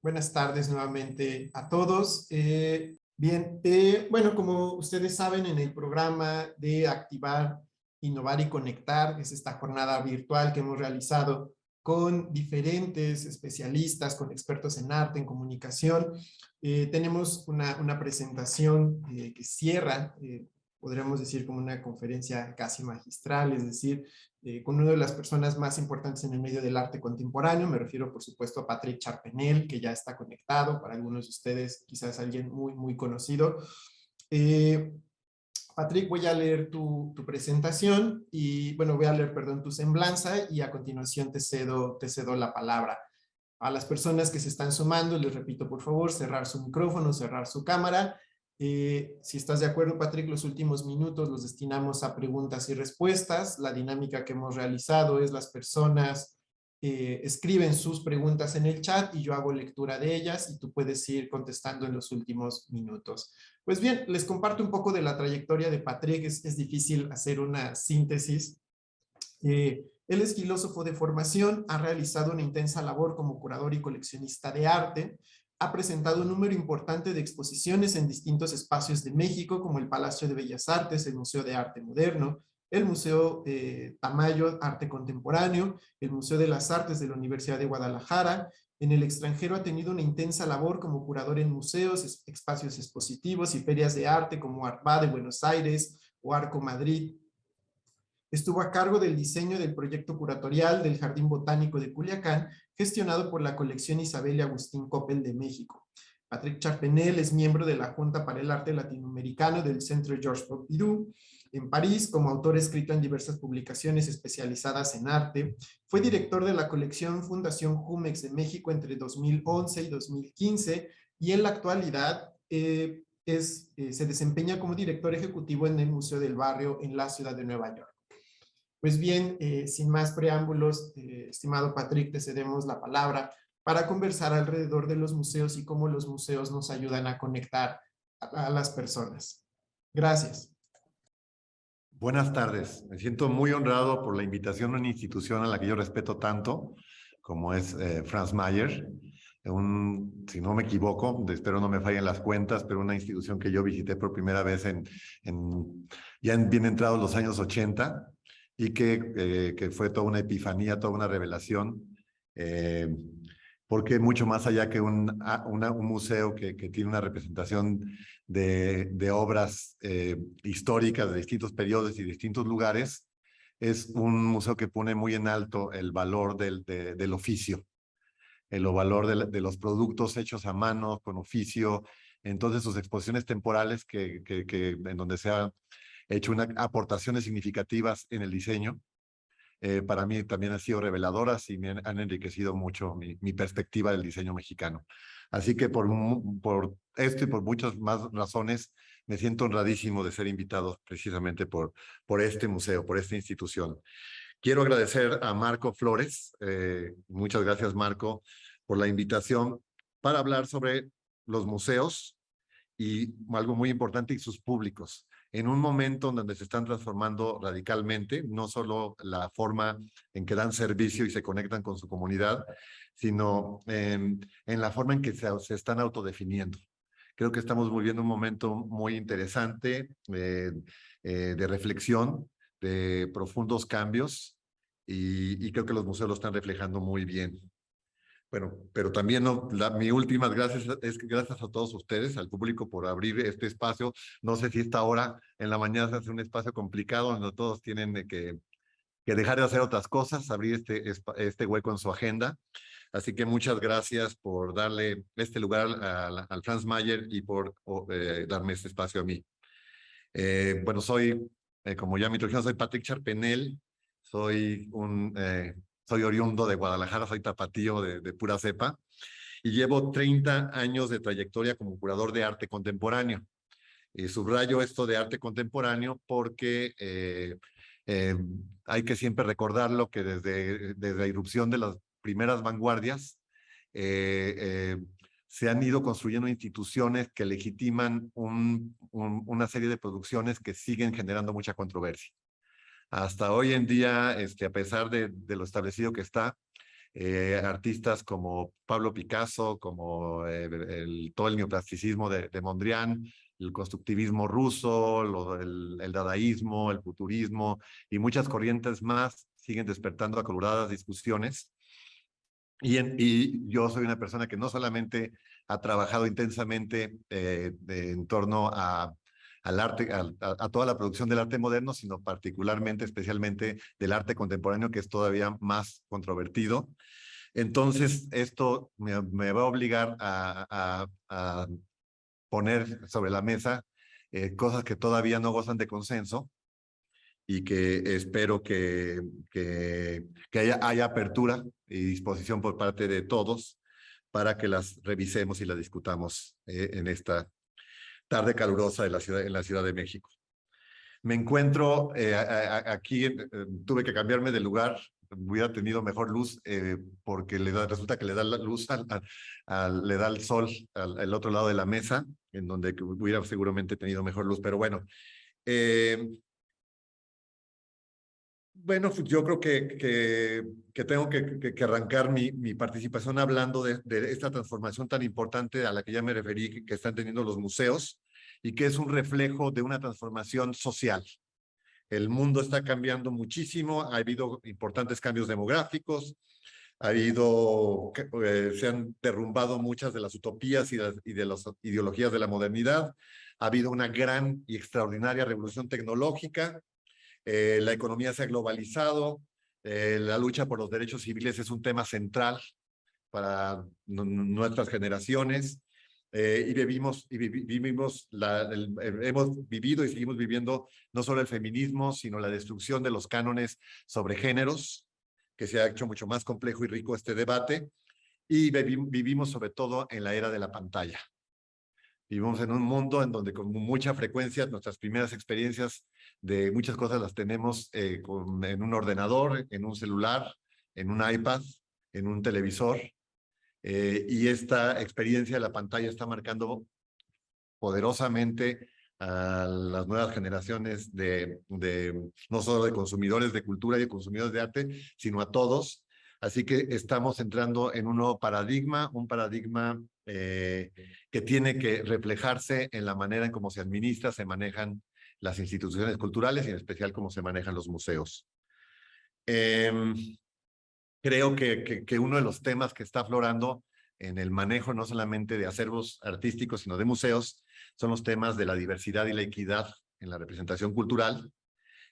Buenas tardes nuevamente a todos. Bueno, como ustedes saben, en el programa de Activar, Innovar y Conectar, que es esta jornada virtual que hemos realizado con diferentes especialistas, con expertos en arte, en comunicación, tenemos una presentación que cierra, podríamos decir como una conferencia casi magistral, es decir, con una de las personas más importantes en el medio del arte contemporáneo. Me refiero, por supuesto, a Patrick Charpenel, que ya está conectado, para algunos de ustedes quizás alguien muy conocido. Eh, Patrick, voy a leer tu presentación y, bueno, voy a leer, perdón, tu semblanza y a continuación te cedo la palabra. A las personas que se están sumando, les repito, por favor, cerrar su micrófono, cerrar su cámara. Si estás de acuerdo, Patrick, los últimos minutos los destinamos a preguntas y respuestas. La dinámica que hemos realizado es las personas escriben sus preguntas en el chat y yo hago lectura de ellas y tú puedes ir contestando en los últimos minutos. Pues bien, les comparto un poco de la trayectoria de Patrick. Es difícil hacer una síntesis. Él es filósofo de formación, ha realizado una intensa labor como curador y coleccionista de arte, ha presentado un número importante de exposiciones en distintos espacios de México, como el Palacio de Bellas Artes, el Museo de Arte Moderno, el Museo Tamayo Arte Contemporáneo, el Museo de las Artes de la Universidad de Guadalajara. En el extranjero ha tenido una intensa labor como curador en museos, espacios expositivos y ferias de arte como Artba de Buenos Aires o Arco Madrid. Estuvo a cargo del diseño del proyecto curatorial del Jardín Botánico de Culiacán, gestionado por la colección Isabel y Agustín Coppel de México. Patrick Charpenel es miembro de la Junta para el Arte Latinoamericano del Centro Georges Pompidou en París, como autor escrito en diversas publicaciones especializadas en arte. Fue director de la colección Fundación Jumex de México entre 2011 y 2015 y en la actualidad se desempeña como director ejecutivo en el Museo del Barrio en la ciudad de Nueva York. Pues bien, sin más preámbulos, estimado Patrick, te cedemos la palabra para conversar alrededor de los museos y cómo los museos nos ayudan a conectar a las personas. Gracias. Buenas tardes. Me siento muy honrado por la invitación a una institución a la que yo respeto tanto, como es Franz Mayer. Si no me equivoco, espero no me fallen las cuentas, pero una institución que yo visité por primera vez ya bien entrados los años 80 y que fue toda una epifanía, toda una revelación, porque mucho más allá que un museo que tiene una representación de obras históricas de distintos periodos y distintos lugares, es un museo que pone muy en alto el valor del oficio, el valor de los productos hechos a mano, con oficio. Entonces, sus exposiciones temporales en donde se han hecho aportaciones significativas en el diseño, para mí también han sido reveladoras y me han enriquecido mucho mi perspectiva del diseño mexicano. Así que por esto y por muchas más razones, me siento honradísimo de ser invitado precisamente por este museo, por esta institución. Quiero agradecer a Marco Flores. Muchas gracias, Marco, por la invitación para hablar sobre los museos y algo muy importante, y sus públicos. En un momento en donde se están transformando radicalmente, no solo la forma en que dan servicio y se conectan con su comunidad, sino en la forma en que se están autodefiniendo. Creo que estamos viviendo un momento muy interesante de reflexión, de profundos cambios, y creo que los museos lo están reflejando muy bien. Bueno, pero también mi última gracias es que gracias a todos ustedes, al público, por abrir este espacio. No sé si esta hora en la mañana se hace un espacio complicado donde todos tienen que dejar de hacer otras cosas, abrir este hueco en su agenda. Así que muchas gracias por darle este lugar al Franz Mayer y por darme este espacio a mí. Bueno, como ya me introdujeron, soy Patrick Charpenel, soy oriundo de Guadalajara, soy tapatío de pura cepa, y llevo 30 años de trayectoria como curador de arte contemporáneo. Y subrayo esto de arte contemporáneo porque hay que siempre recordarlo que desde la irrupción de las primeras vanguardias, se han ido construyendo instituciones que legitiman una serie de producciones que siguen generando mucha controversia. Hasta hoy en día, a pesar de lo establecido que está, artistas como Pablo Picasso, como todo el neoplasticismo de Mondrian, el constructivismo ruso, el dadaísmo, el futurismo y muchas corrientes más siguen despertando acaloradas discusiones. Y yo soy una persona que no solamente ha trabajado intensamente en torno al arte, a toda la producción del arte moderno, sino particularmente, especialmente del arte contemporáneo, que es todavía más controvertido. Entonces, esto me va a obligar a poner sobre la mesa cosas que todavía no gozan de consenso y que espero que haya apertura y disposición por parte de todos para que las revisemos y las discutamos en esta tarde calurosa de en la Ciudad de México. Me encuentro aquí, tuve que cambiarme de lugar, hubiera tenido mejor luz porque resulta que le da la luz, le da el sol al otro lado de la mesa, en donde hubiera seguramente tenido mejor luz, pero bueno. Bueno, pues yo creo que tengo que arrancar mi participación hablando de esta transformación tan importante a la que ya me referí, que están teniendo los museos y que es un reflejo de una transformación social. El mundo está cambiando muchísimo, ha habido importantes cambios demográficos, se han derrumbado muchas de las utopías y de las ideologías de la modernidad, ha habido una gran y extraordinaria revolución tecnológica. La economía se ha globalizado, la lucha por los derechos civiles es un tema central para nuestras generaciones y hemos vivido y seguimos viviendo no solo el feminismo, sino la destrucción de los cánones sobre géneros, que se ha hecho mucho más complejo y rico este debate, y vivimos sobre todo en la era de la pantalla. Vivimos en un mundo en donde con mucha frecuencia nuestras primeras experiencias de muchas cosas las tenemos en un ordenador, en un celular, en un iPad, en un televisor. Y esta experiencia de la pantalla está marcando poderosamente a las nuevas generaciones no solo de consumidores de cultura y de consumidores de arte, sino a todos. Así que estamos entrando en un nuevo paradigma, un paradigma que tiene que reflejarse en la manera en cómo se administra, se manejan las instituciones culturales y en especial cómo se manejan los museos. Creo que uno de los temas que está aflorando en el manejo no solamente de acervos artísticos, sino de museos, son los temas de la diversidad y la equidad en la representación cultural.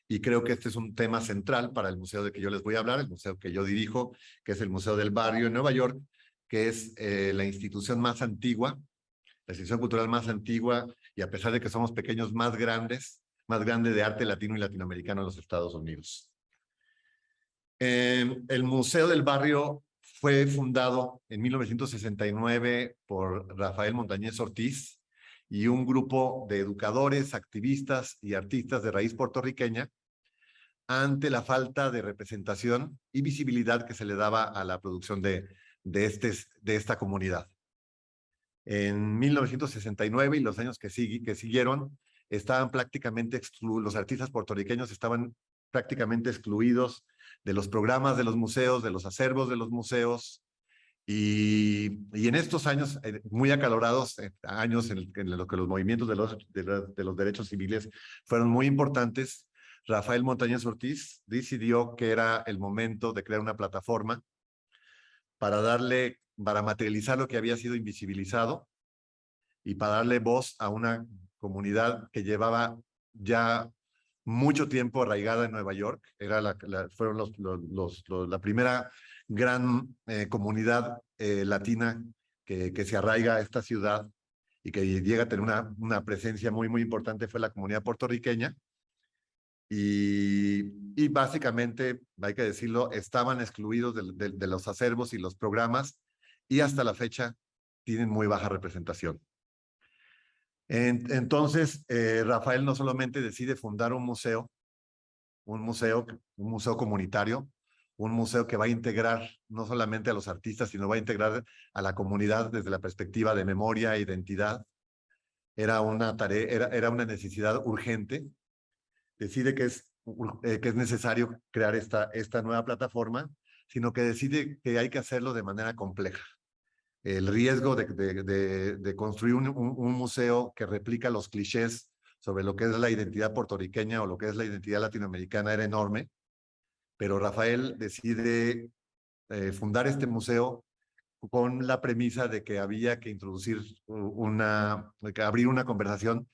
Y creo que este es un tema central para el museo de que yo les voy a hablar, el museo que yo dirijo, que es el Museo del Barrio en Nueva York, que es la institución más antigua, la institución cultural más antigua, y a pesar de que somos pequeños, más grande de arte latino y latinoamericano en los Estados Unidos. El Museo del Barrio fue fundado en 1969 por Rafael Montañez Ortiz y un grupo de educadores, activistas y artistas de raíz puertorriqueña ante la falta de representación y visibilidad que se le daba a la producción de esta comunidad. En 1969 y los años que siguieron, estaban prácticamente los artistas puertorriqueños estaban prácticamente excluidos de los programas de los museos, de los acervos de los museos, y en estos años muy acalorados, años en los que los movimientos de los derechos civiles fueron muy importantes, Rafael Montañez Ortiz decidió que era el momento de crear una plataforma para materializar lo que había sido invisibilizado y para darle voz a una comunidad que llevaba ya mucho tiempo arraigada en Nueva York. Fueron la primera gran comunidad latina que se arraiga a esta ciudad y que llega a tener una presencia muy, muy importante, fue la comunidad puertorriqueña. Y básicamente, hay que decirlo, estaban excluidos de los acervos y los programas, y hasta la fecha tienen muy baja representación. Entonces, Rafael no solamente decide fundar un museo comunitario, un museo que va a integrar no solamente a los artistas, sino va a integrar a la comunidad desde la perspectiva de memoria e identidad. Era una tarea, era una necesidad urgente. Decide que es necesario crear esta nueva plataforma sino que decide que hay que hacerlo de manera compleja. El riesgo de construir un museo que replica los clichés sobre lo que es la identidad puertorriqueña o lo que es la identidad latinoamericana era enorme, pero Rafael decide fundar este museo con la premisa de que había que introducir abrir una conversación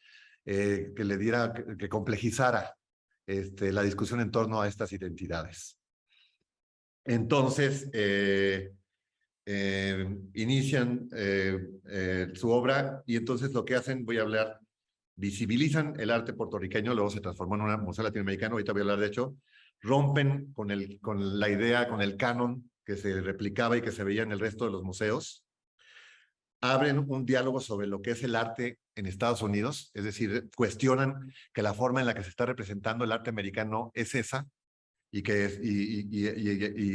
que le diera, que complejizara la discusión en torno a estas identidades. Entonces, inician su obra y entonces lo que hacen, voy a hablar, visibilizan el arte puertorriqueño, luego se transformó en un museo latinoamericano, ahorita voy a hablar de hecho, rompen con la idea, con el canon que se replicaba y que se veía en el resto de los museos, abren un diálogo sobre lo que es el arte en Estados Unidos, es decir, cuestionan que la forma en la que se está representando el arte americano es esa, y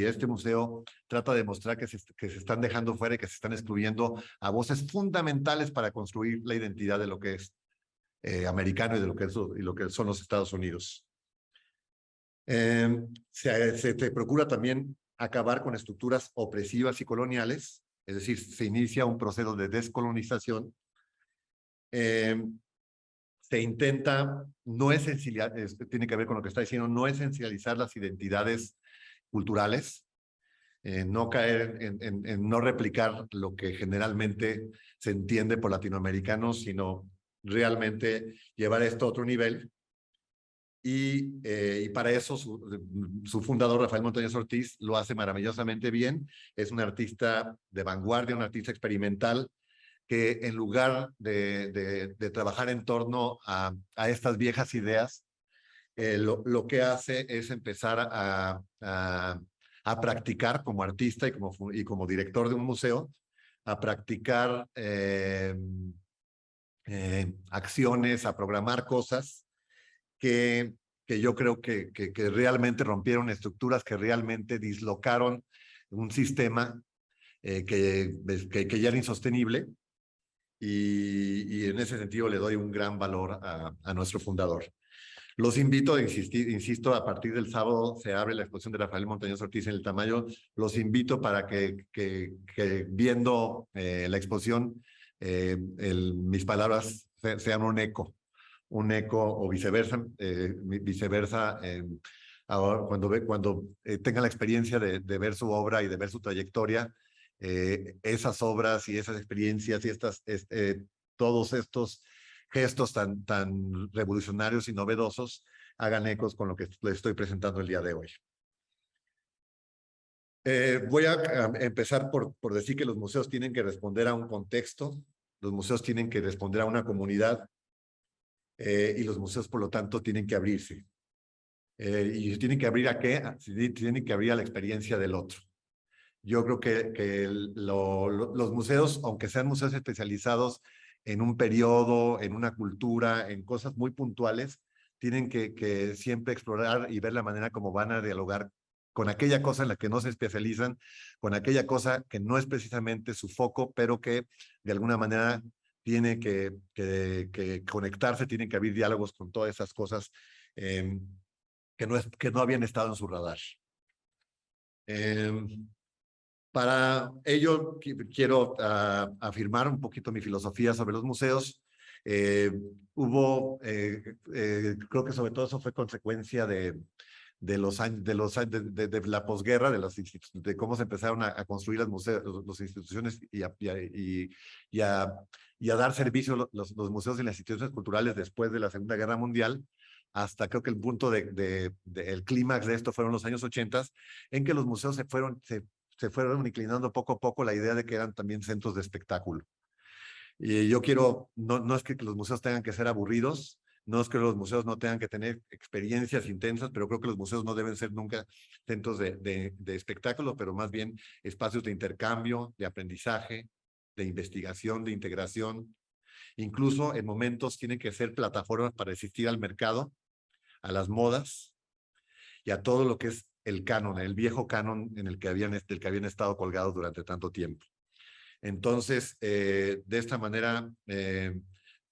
este museo trata de mostrar que se están dejando fuera y que se están excluyendo a voces fundamentales para construir la identidad de lo que es americano y de lo que son los Estados Unidos. Se procura también acabar con estructuras opresivas y coloniales, es decir, se inicia un proceso de descolonización. Se intenta no esencializar, tiene que ver con lo que está diciendo, no esencializar las identidades culturales, no caer en no replicar lo que generalmente se entiende por latinoamericanos, sino realmente llevar esto a otro nivel. Y para eso su fundador, Rafael Montañez Ortiz, lo hace maravillosamente bien. Es un artista de vanguardia, un artista experimental, que en lugar de trabajar en torno a estas viejas ideas, lo que hace es empezar a practicar como artista y como director de un museo, a practicar acciones, a programar cosas que yo creo que realmente rompieron estructuras, que realmente dislocaron un sistema que ya era insostenible. Y en ese sentido le doy un gran valor a nuestro fundador. Los invito a insisto, a partir del sábado se abre la exposición de Rafael Montañez Ortiz en el Tamayo. Los invito para que viendo la exposición, mis palabras sean un eco o viceversa. Ahora, cuando tengan la experiencia de ver su obra y de ver su trayectoria, esas obras y esas experiencias y todos estos gestos tan revolucionarios y novedosos hagan ecos con lo que les estoy presentando el día de hoy. Voy a empezar por decir que los museos tienen que responder a un contexto, los museos tienen que responder a una comunidad, y los museos, por lo tanto, tienen que abrirse. ¿Y tienen que abrir a qué? Tienen que abrir a la experiencia del otro. Yo creo que los museos, aunque sean museos especializados en un periodo, en una cultura, en cosas muy puntuales, tienen que siempre explorar y ver la manera como van a dialogar con aquella cosa en la que no se especializan, con aquella cosa que no es precisamente su foco, pero que de alguna manera tiene que conectarse, tienen que haber diálogos con todas esas cosas que no habían estado en su radar. Para ello, quiero afirmar un poquito mi filosofía sobre los museos. Creo que sobre todo eso fue consecuencia de la posguerra, de cómo se empezaron a construir los museos, las instituciones y a dar servicio los museos y las instituciones culturales después de la Segunda Guerra Mundial. Hasta creo que el punto el clímax de esto fueron los años 80, en que los museos se fueron inclinando poco a poco la idea de que eran también centros de espectáculo. Y yo no es que los museos tengan que ser aburridos, no es que los museos no tengan que tener experiencias intensas, pero creo que los museos no deben ser nunca centros de espectáculo, pero más bien espacios de intercambio, de aprendizaje, de investigación, de integración. Incluso en momentos tienen que ser plataformas para asistir al mercado, a las modas y a todo lo que es el canon, el viejo canon en el que habían estado colgados durante tanto tiempo. Entonces, de esta manera,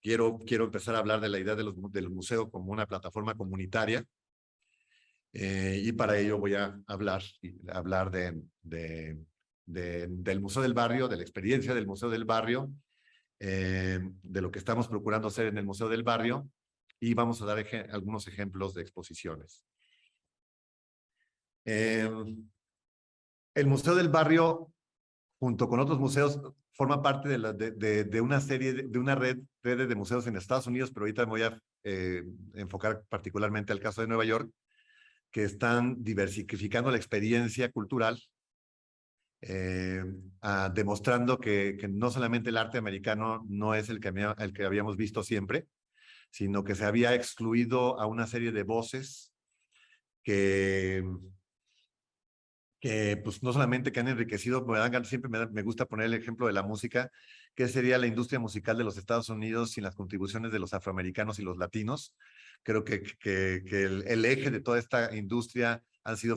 quiero empezar a hablar de la idea del museo como una plataforma comunitaria, Y para ello voy a hablar del Museo del Barrio, de la experiencia del Museo del Barrio, de lo que estamos procurando hacer en el Museo del Barrio, y vamos a dar algunos ejemplos de exposiciones. El Museo del Barrio, junto con otros museos, forma parte de una serie, de una red de museos en Estados Unidos, pero ahorita me voy a enfocar particularmente al caso de Nueva York, que están diversificando la experiencia cultural, demostrando que no solamente el arte americano no es el que habíamos visto siempre, sino que se había excluido a una serie de voces que pues no solamente que han enriquecido, siempre me gusta poner el ejemplo de la música, que sería la industria musical de los Estados Unidos sin las contribuciones de los afroamericanos y los latinos. Creo que el eje de toda esta industria han sido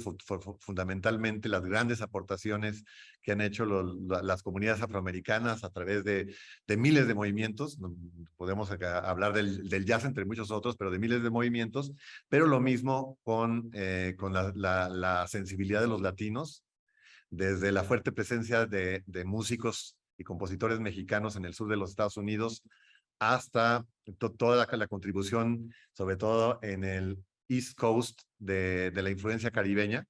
fundamentalmente las grandes aportaciones que han hecho las comunidades afroamericanas a través de miles de movimientos. Podemos hablar del jazz entre muchos otros, pero de miles de movimientos, pero lo mismo con la sensibilidad de los latinos, desde la fuerte presencia de músicos y compositores mexicanos en el sur de los Estados Unidos, hasta toda la contribución, sobre todo en el East Coast, de la influencia caribeña.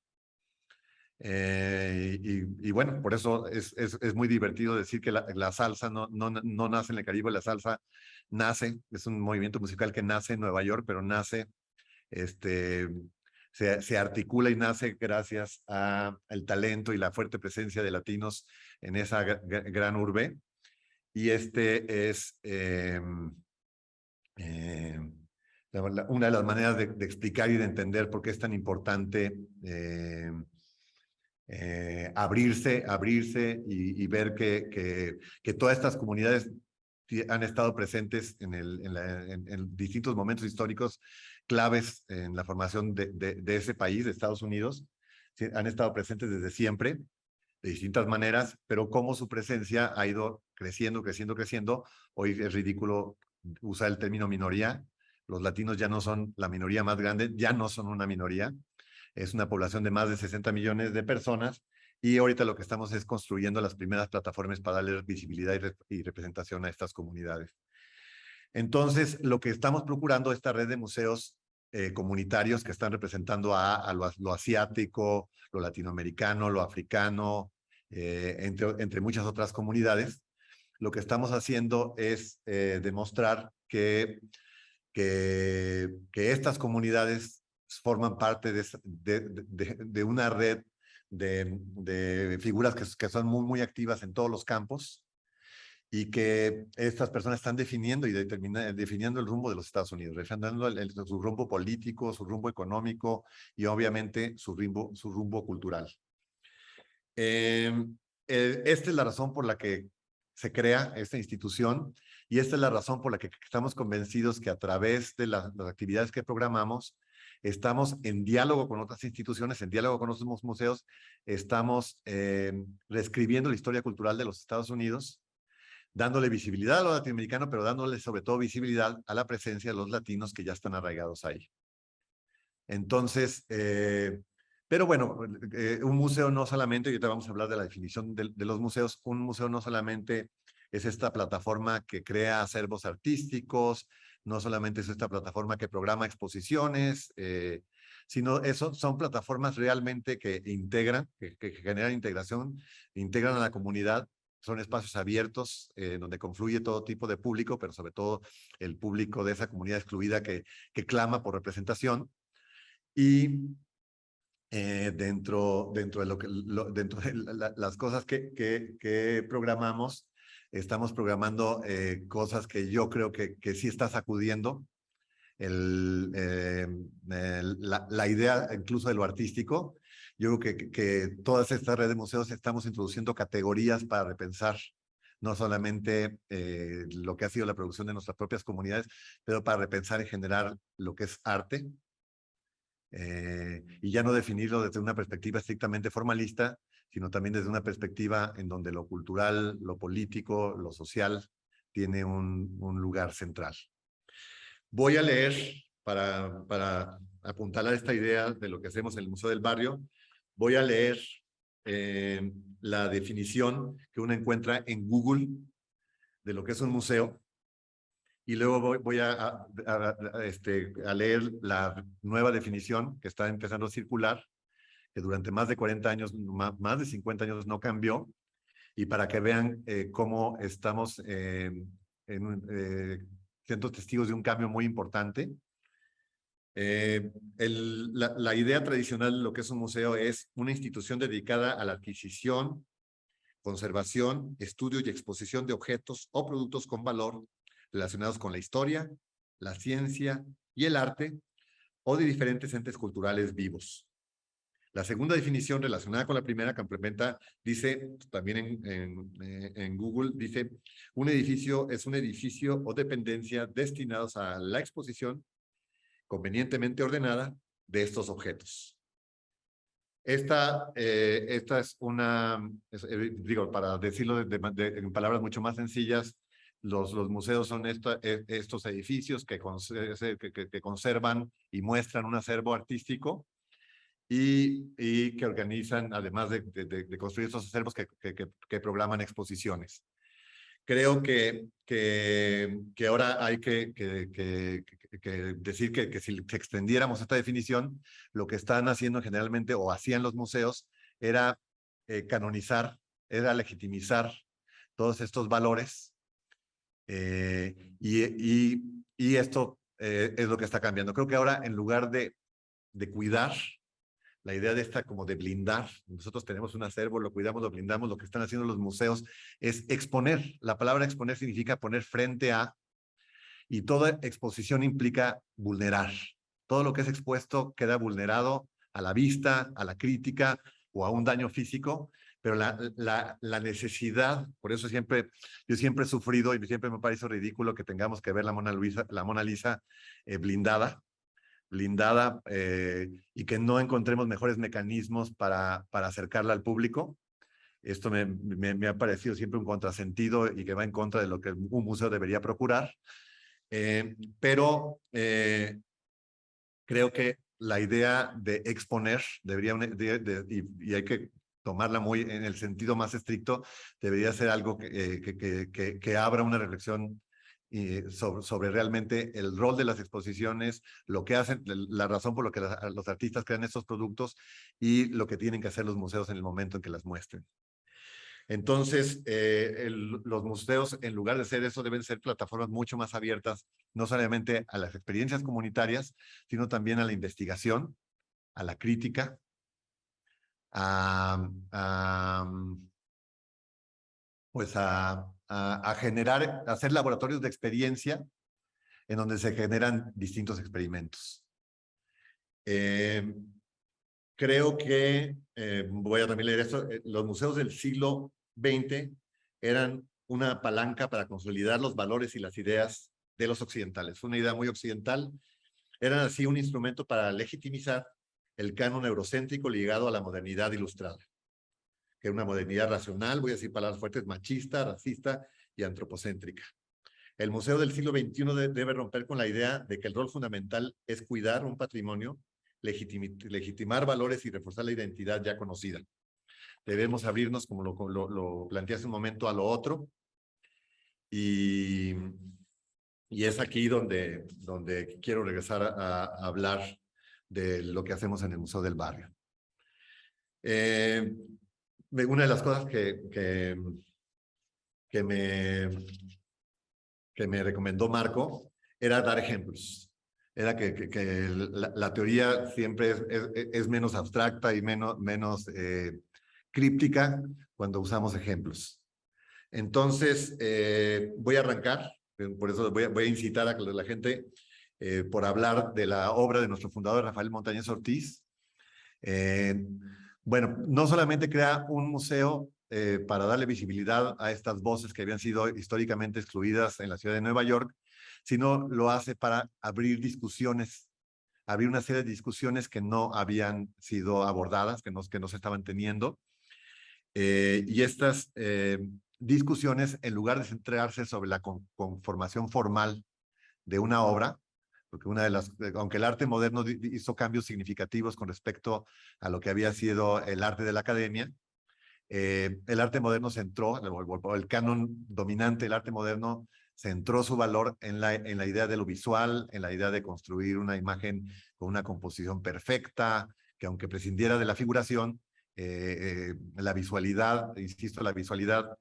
Y bueno, por eso es muy divertido decir que la salsa no nace en el Caribe, la salsa es un movimiento musical que nace en Nueva York, pero se articula y nace gracias al talento y la fuerte presencia de latinos en esa gran urbe. Y es una de las maneras de explicar y de entender por qué es tan importante abrirse y ver que todas estas comunidades han estado presentes en distintos momentos históricos claves en la formación de ese país, de Estados Unidos. Sí, han estado presentes desde siempre, de distintas maneras, pero cómo su presencia ha ido creciendo. Hoy es ridículo usar el término minoría. Los latinos ya no son la minoría más grande, ya no son una minoría. Es una población de más de 60 millones de personas, y ahorita lo que estamos es construyendo las primeras plataformas para darle visibilidad y representación a estas comunidades. Entonces, lo que estamos procurando, esta red de museos comunitarios que están representando a lo asiático, lo latinoamericano, lo africano, entre muchas otras comunidades, lo que estamos haciendo es demostrar que estas comunidades forman parte de una red de figuras que son muy activas en todos los campos, y que estas personas están definiendo definiendo el rumbo de los Estados Unidos, definiendo su rumbo político, su rumbo económico y obviamente su rumbo cultural. Esta es la razón por la que se crea esta institución, y esta es la razón por la que estamos convencidos que a través de las actividades que programamos, estamos en diálogo con otras instituciones, en diálogo con otros museos, estamos reescribiendo la historia cultural de los Estados Unidos, dándole visibilidad a lo latinoamericano, pero dándole sobre todo visibilidad a la presencia de los latinos que ya están arraigados ahí. Entonces, pero bueno, un museo no solamente, y ahorita vamos a hablar de la definición de los museos, un museo no solamente es esta plataforma que crea acervos artísticos, no solamente es esta plataforma que programa exposiciones, sino son plataformas realmente que integran, que generan integración, integran a la comunidad. Son espacios abiertos donde confluye todo tipo de público, pero sobre todo el público de esa comunidad excluida que clama por representación. Y dentro de las cosas que programamos, estamos programando cosas que yo creo que sí está sacudiendo la idea incluso de lo artístico. Yo creo que todas estas redes de museos estamos introduciendo categorías para repensar no solamente lo que ha sido la producción de nuestras propias comunidades, pero para repensar en general lo que es arte, y ya no definirlo desde una perspectiva estrictamente formalista, sino también desde una perspectiva en donde lo cultural, lo político, lo social tiene un lugar central. Voy a leer para apuntalar esta idea de lo que hacemos en el Museo del Barrio, voy a leer la definición que uno encuentra en Google de lo que es un museo, y luego voy a leer la nueva definición que está empezando a circular, que durante más de 40 años, más de 50 años no cambió, y para que vean cómo estamos siendo testigos de un cambio muy importante. La idea tradicional de lo que es un museo es una institución dedicada a la adquisición, conservación, estudio y exposición de objetos o productos con valor relacionados con la historia, la ciencia y el arte, o de diferentes entes culturales vivos. La segunda definición relacionada con la primera complementa, dice, también en Google, dice, un edificio es un edificio o dependencia destinados a la exposición convenientemente ordenada de estos objetos. Esta es una, digo, para decirlo en palabras mucho más sencillas, los museos son estos edificios que conservan y muestran un acervo artístico y que organizan, además de construir estos acervos, que programan exposiciones. Creo que ahora hay que decir que si extendiéramos esta definición, lo que están haciendo generalmente, o hacían los museos, era canonizar, era legitimizar todos estos valores, y esto es lo que está cambiando. Creo que ahora, en lugar de cuidar, la idea de esta como de blindar, nosotros tenemos un acervo, lo cuidamos, lo blindamos, lo que están haciendo los museos es exponer. La palabra exponer significa poner frente a, y toda exposición implica vulnerar. Todo lo que es expuesto queda vulnerado a la vista, a la crítica o a un daño físico, pero la necesidad, por eso yo siempre he sufrido y siempre me parece ridículo que tengamos que ver la Mona Lisa blindada, y que no encontremos mejores mecanismos para acercarla al público. Esto me ha parecido siempre un contrasentido y que va en contra de lo que un museo debería procurar. Pero creo que la idea de exponer debería, y hay que tomarla muy en el sentido más estricto, debería ser algo que abra una reflexión sobre realmente el rol de las exposiciones, lo que hacen, la razón por la que los artistas crean estos productos y lo que tienen que hacer los museos en el momento en que las muestren. Entonces, los museos, en lugar de ser eso, deben ser plataformas mucho más abiertas, no solamente a las experiencias comunitarias, sino también a la investigación, a la crítica, pues a generar, a hacer laboratorios de experiencia en donde se generan distintos experimentos. Creo que, voy a también leer esto, los museos del siglo XX eran una palanca para consolidar los valores y las ideas de los occidentales. Fue una idea muy occidental. Eran así un instrumento para legitimizar el canon eurocéntrico ligado a la modernidad ilustrada, que era una modernidad racional, voy a decir palabras fuertes, machista, racista y antropocéntrica. El museo del siglo XXI debe romper con la idea de que el rol fundamental es cuidar un patrimonio, legitimar valores y reforzar la identidad ya conocida. Debemos abrirnos, como lo planteé hace un momento, a lo otro, y es aquí donde quiero regresar a hablar de lo que hacemos en el Museo del Barrio. Una de las cosas que me recomendó Marco era dar ejemplos. Era que la teoría siempre es menos abstracta y menos críptica cuando usamos ejemplos. Entonces, voy a arrancar, por eso voy a incitar a la gente por hablar de la obra de nuestro fundador, Rafael Montañez Ortiz. Bueno, no solamente crea un museo para darle visibilidad a estas voces que habían sido históricamente excluidas en la ciudad de Nueva York, sino lo hace para abrir discusiones, abrir una serie de discusiones que no habían sido abordadas, que no se estaban teniendo. Y estas discusiones, en lugar de centrarse sobre la conformación formal de una obra, porque aunque el arte moderno hizo cambios significativos con respecto a lo que había sido el arte de la academia, el arte moderno centró, el canon dominante del arte moderno centró su valor en la idea de lo visual, en la idea de construir una imagen con una composición perfecta, que aunque prescindiera de la figuración, la visualidad, insisto, la visualidad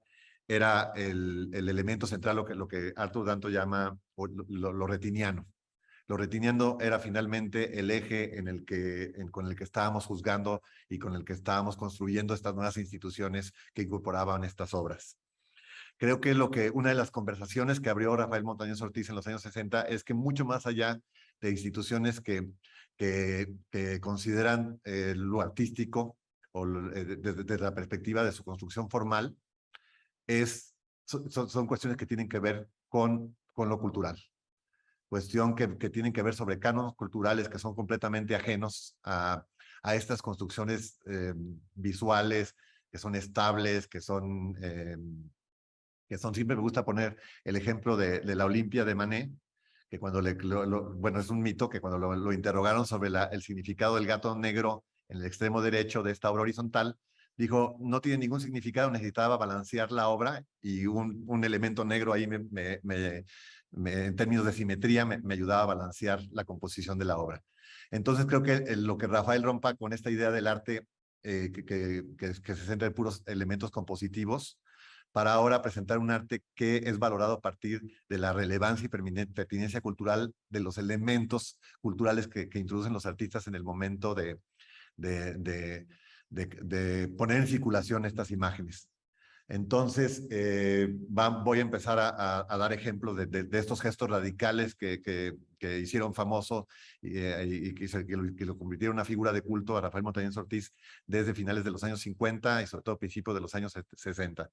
era el elemento central, lo que Arthur Danto llama lo retiniano. Lo retiniano era finalmente el eje con el que estábamos juzgando y con el que estábamos construyendo estas nuevas instituciones que incorporaban estas obras. Creo que una de las conversaciones que abrió Rafael Montañez Ortiz en los años 60 es que mucho más allá de instituciones que consideran lo artístico o desde la perspectiva de su construcción formal, son cuestiones que tienen que ver con lo cultural. Cuestión que tienen que ver sobre cánones culturales que son completamente ajenos a estas construcciones visuales, que son estables, que son siempre me gusta poner el ejemplo de la Olimpia de Manet, que cuando bueno, es un mito que cuando lo interrogaron sobre el significado del gato negro en el extremo derecho de esta obra horizontal, dijo, no tiene ningún significado, necesitaba balancear la obra y un elemento negro ahí en términos de simetría me ayudaba a balancear la composición de la obra. Entonces creo que lo que Rafael rompa con esta idea del arte que se centra en puros elementos compositivos, para ahora presentar un arte que es valorado a partir de la relevancia y pertinencia cultural de los elementos culturales que introducen los artistas en el momento de poner en circulación estas imágenes. Entonces, voy a empezar a dar ejemplos de estos gestos radicales que hicieron famoso y que lo convirtieron en una figura de culto a Rafael Montañez Ortiz desde finales de los años 50 y sobre todo principios de los años 60.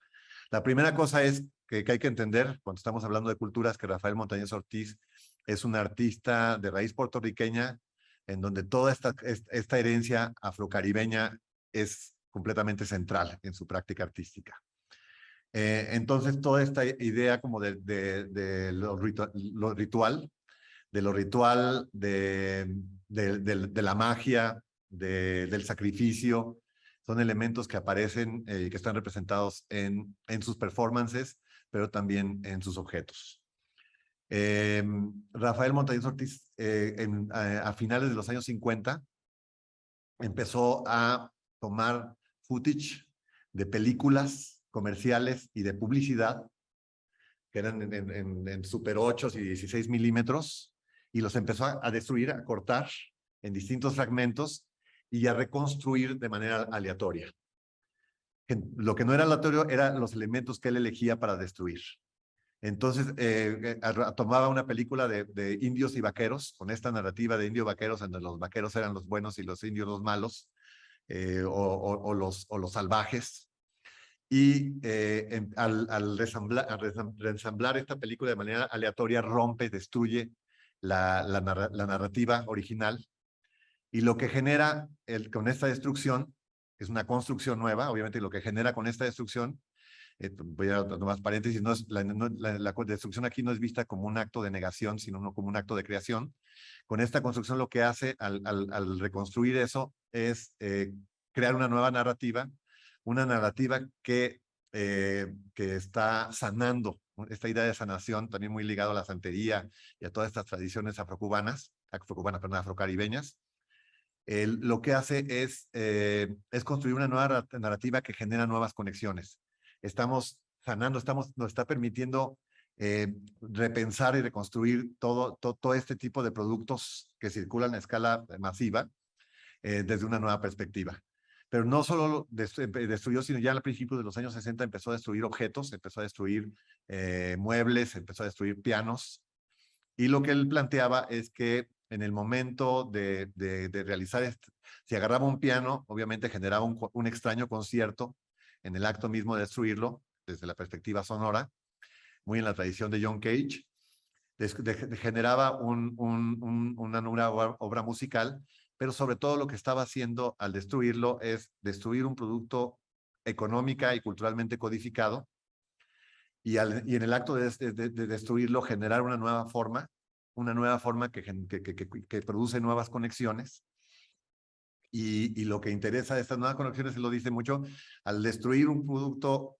La primera cosa es que hay que entender, cuando estamos hablando de culturas, que Rafael Montañez Ortiz es un artista de raíz puertorriqueña, en donde toda esta herencia afrocaribeña es completamente central en su práctica artística. Entonces, toda esta idea como de lo ritual, de la magia, del sacrificio, son elementos que aparecen y que están representados en sus performances, pero también en sus objetos. Rafael Montañez Ortiz, a finales de los años 50, empezó a tomar footage de películas comerciales y de publicidad, que eran en Super 8 y 16 milímetros, y los empezó a destruir, a cortar en distintos fragmentos y a reconstruir de manera aleatoria. Lo que no era aleatorio eran los elementos que él elegía para destruir. Entonces, tomaba una película de indios y vaqueros, con esta narrativa de indio-vaqueros, en donde los vaqueros eran los buenos y los indios los malos, o los salvajes. Y al reensamblar esta película de manera aleatoria, rompe, destruye la narrativa original. Y lo que genera con esta destrucción, es una construcción nueva, obviamente lo que genera con esta destrucción, voy a dar más paréntesis, la destrucción aquí no es vista como un acto de negación, sino como un acto de creación. Con esta construcción lo que hace al reconstruir eso es crear una nueva narrativa, una narrativa que está sanando, esta idea de sanación también muy ligado a la santería y a todas estas tradiciones afrocaribeñas. Lo que hace es construir una nueva narrativa que genera nuevas conexiones. Estamos sanando, nos está permitiendo repensar y reconstruir todo este tipo de productos que circulan a escala masiva desde una nueva perspectiva. Pero no solo destruyó, sino ya al principio de los años 60 empezó a destruir objetos, empezó a destruir muebles, empezó a destruir pianos. Y lo que él planteaba es que en el momento de realizar si agarraba un piano, obviamente generaba un extraño concierto en el acto mismo de destruirlo, desde la perspectiva sonora, muy en la tradición de John Cage, generaba una nueva obra musical, pero sobre todo lo que estaba haciendo al destruirlo es destruir un producto económica y culturalmente codificado, y en el acto de destruirlo generar una nueva forma, una nueva forma que produce nuevas conexiones. Y lo que interesa de estas nuevas conexiones, se lo dice mucho, al destruir un producto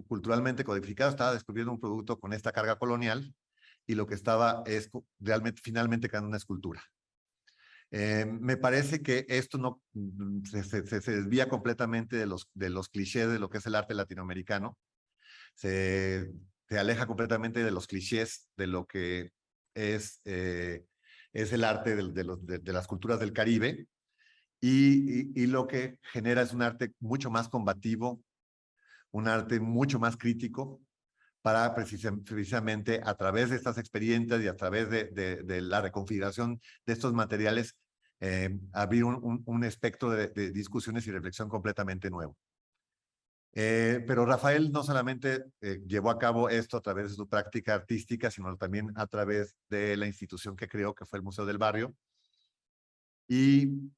culturalmente codificado, estaba descubriendo un producto con esta carga colonial, y lo que estaba es realmente, finalmente, creando una escultura. Me parece que esto no se desvía completamente de los clichés de lo que es el arte latinoamericano, se aleja completamente de los clichés de lo que es el arte de las culturas del Caribe, y lo que genera es un arte mucho más combativo, un arte mucho más crítico, para precisamente a través de estas experiencias y a través de la reconfiguración de estos materiales, abrir un espectro de discusiones y reflexión completamente nuevo. Pero Rafael no solamente llevó a cabo esto a través de su práctica artística, sino también a través de la institución que creó, que fue el Museo del Barrio. Y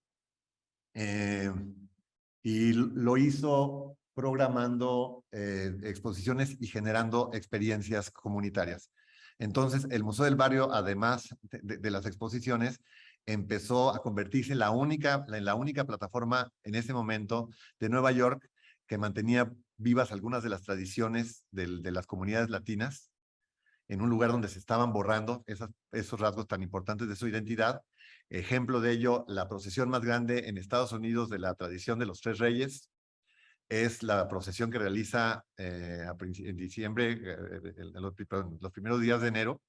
lo hizo programando exposiciones y generando experiencias comunitarias. Entonces, el Museo del Barrio, además de las exposiciones, empezó a convertirse en la única plataforma en ese momento de Nueva York que mantenía vivas algunas de las tradiciones de las comunidades latinas, en un lugar donde se estaban borrando esos rasgos tan importantes de su identidad. Ejemplo de ello, la procesión más grande en Estados Unidos de la tradición de los Tres Reyes es la procesión que realiza en diciembre, en los primeros días de enero,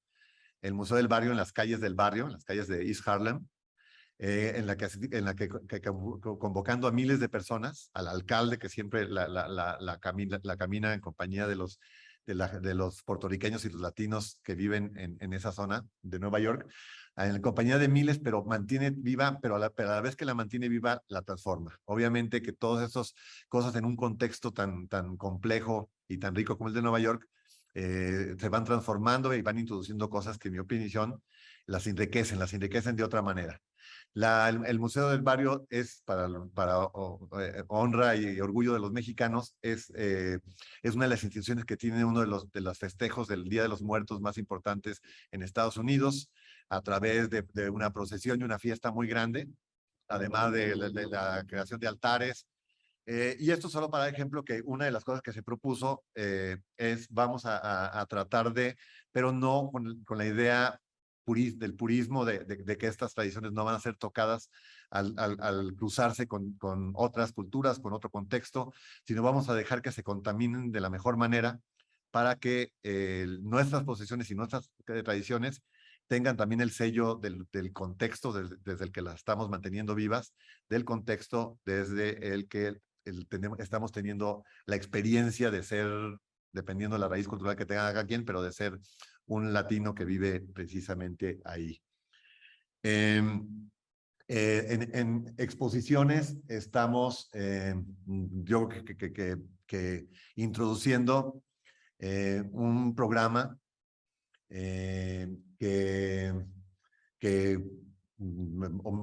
el Museo del Barrio, en las calles del barrio, en las calles de East Harlem, en la que convocando a miles de personas, al alcalde que siempre la camina en compañía de los puertorriqueños y los latinos que viven en esa zona de Nueva York, en compañía de miles, pero mantiene viva, pero a la vez que la mantiene viva, la transforma. Obviamente que todas esas cosas en un contexto tan complejo y tan rico como el de Nueva York, se van transformando y van introduciendo cosas que, en mi opinión, las enriquecen de otra manera. El Museo del Barrio es para honra y orgullo de los mexicanos, es una de las instituciones que tiene uno de los festejos del Día de los Muertos más importantes en Estados Unidos, a través de una procesión y una fiesta muy grande, además de la creación de altares. Y esto solo para ejemplo que una de las cosas que se propuso vamos a tratar pero no con la idea del purismo de que estas tradiciones no van a ser tocadas al cruzarse con otras culturas, con otro contexto, sino vamos a dejar que se contaminen de la mejor manera para que nuestras posesiones y nuestras tradiciones tengan también el sello del contexto desde el que las estamos manteniendo vivas, del contexto desde el que estamos teniendo la experiencia de ser, dependiendo de la raíz cultural que tenga cada quien, pero de ser un latino que vive precisamente ahí. En exposiciones estamos, yo creo que introduciendo un programa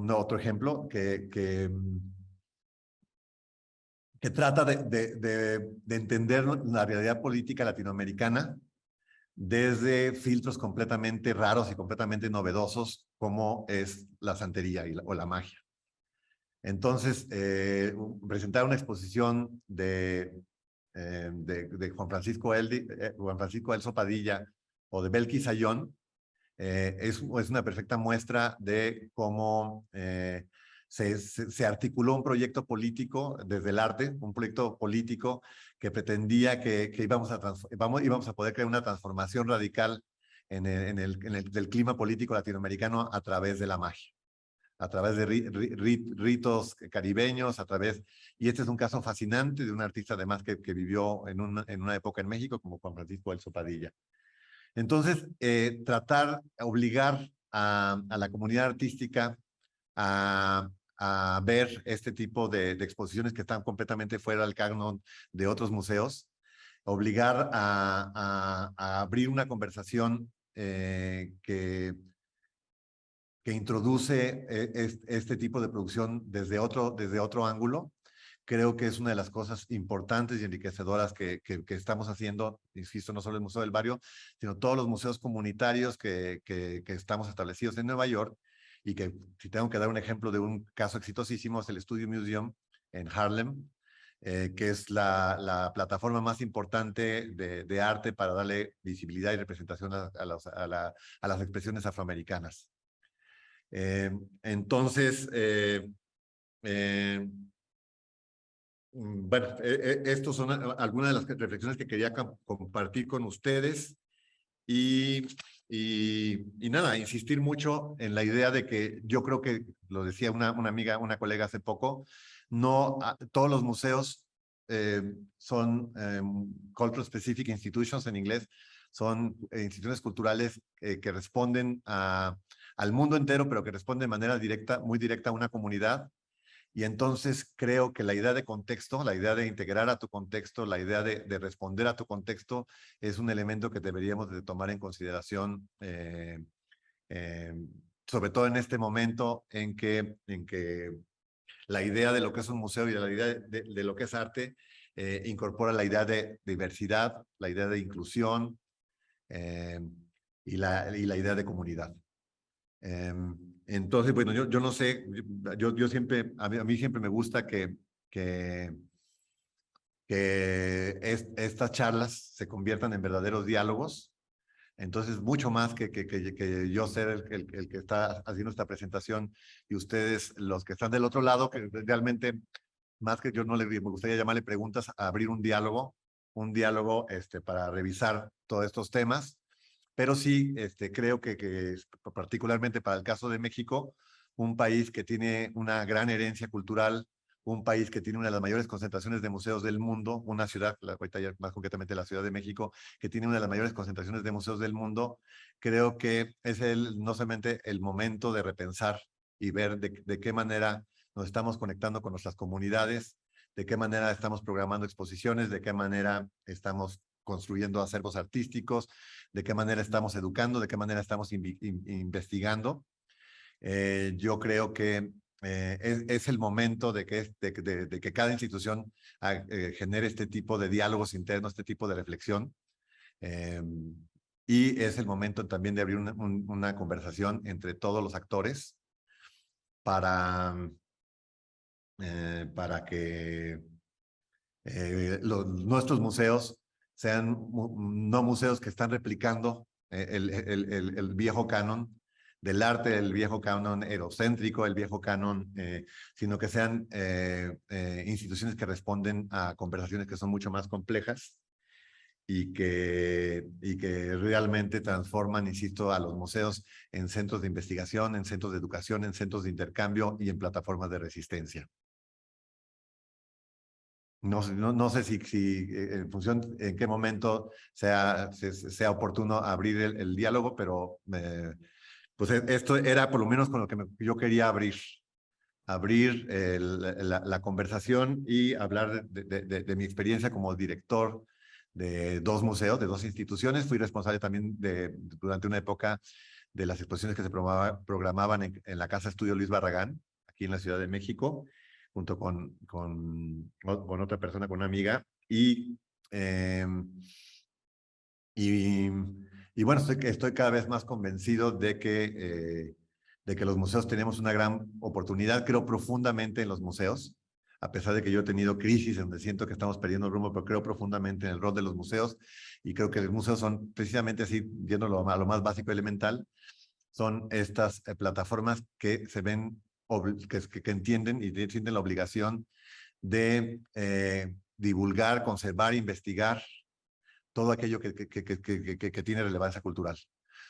otro ejemplo, que trata de entender la realidad política latinoamericana desde filtros completamente raros y completamente novedosos, como es la santería o la magia. Entonces, presentar una exposición de Juan Francisco Elso Padilla o de Belkis Sayón es una perfecta muestra de cómo se articuló un proyecto político desde el arte, un proyecto político que pretendía que íbamos a poder crear una transformación radical del clima político latinoamericano a través de la magia, a través de ritos caribeños, y este es un caso fascinante de un artista además que vivió en una época en México como Juan Francisco Elso Padilla. Entonces, obligar a la comunidad artística a ver este tipo de exposiciones que están completamente fuera del canon de otros museos, obligar a abrir una conversación que introduce este tipo de producción desde otro ángulo, creo que es una de las cosas importantes y enriquecedoras que estamos haciendo, insisto, no solo el Museo del Barrio, sino todos los museos comunitarios que estamos establecidos en Nueva York, y que, si tengo que dar un ejemplo de un caso exitosísimo, es el Studio Museum en Harlem, que es la plataforma más importante de arte para darle visibilidad y representación a las expresiones afroamericanas. Entonces, bueno, estos son algunas de las reflexiones que quería compartir con ustedes, y nada, insistir mucho en la idea de que yo creo que, lo decía una amiga, una colega hace poco, no todos los museos son cultural specific institutions en inglés, son instituciones culturales que responden al mundo entero, pero que responden de manera directa, muy directa a una comunidad. Y entonces creo que la idea de contexto, la idea de integrar a tu contexto, la idea de responder a tu contexto, es un elemento que deberíamos de tomar en consideración, eh, sobre todo en este momento en que la idea de lo que es un museo y la idea de lo que es arte incorpora la idea de diversidad, la idea de inclusión, y la idea de comunidad. Entonces, bueno, yo no sé, yo siempre, a mí siempre me gusta que estas charlas se conviertan en verdaderos diálogos. Entonces, mucho más que yo ser el que está haciendo esta presentación, y ustedes, los que están del otro lado, que realmente, más que yo no me gustaría llamarle preguntas, a abrir un diálogo para revisar todos estos temas. Pero sí, creo que particularmente para el caso de México, un país que tiene una gran herencia cultural, un país que tiene una de las mayores concentraciones de museos del mundo, una ciudad, ahorita ya más concretamente la Ciudad de México, que tiene una de las mayores concentraciones de museos del mundo, creo que es no solamente el momento de repensar y ver de qué manera nos estamos conectando con nuestras comunidades, de qué manera estamos programando exposiciones, de qué manera estamos construyendo acervos artísticos, de qué manera estamos educando, de qué manera estamos investigando. Yo creo que es el momento de que cada institución genere este tipo de diálogos internos, este tipo de reflexión. Y es el momento también de abrir una conversación entre todos los actores para que nuestros museos sean no museos que están replicando el viejo canon del arte, el viejo canon eurocéntrico, el viejo canon, sino que sean instituciones que responden a conversaciones que son mucho más complejas, y que realmente transforman, insisto, a los museos en centros de investigación, en centros de educación, en centros de intercambio y en plataformas de resistencia. No sé si en función en qué momento sea oportuno abrir el diálogo, pero pues esto era por lo menos con lo que yo quería abrir la conversación y hablar de mi experiencia como director de dos museos, de dos instituciones. Fui responsable también durante una época de las exposiciones que se programaban en la Casa Estudio Luis Barragán, aquí en la Ciudad de México, junto con otra persona, con una amiga. Y bueno, estoy cada vez más convencido de que los museos tenemos una gran oportunidad. Creo profundamente en los museos, a pesar de que yo he tenido crisis donde siento que estamos perdiendo el rumbo, pero creo profundamente en el rol de los museos, y creo que los museos son precisamente así, yéndolo a lo más básico y elemental, son estas plataformas que se ven, que entienden y sienten la obligación de divulgar, conservar, investigar todo aquello que tiene relevancia cultural.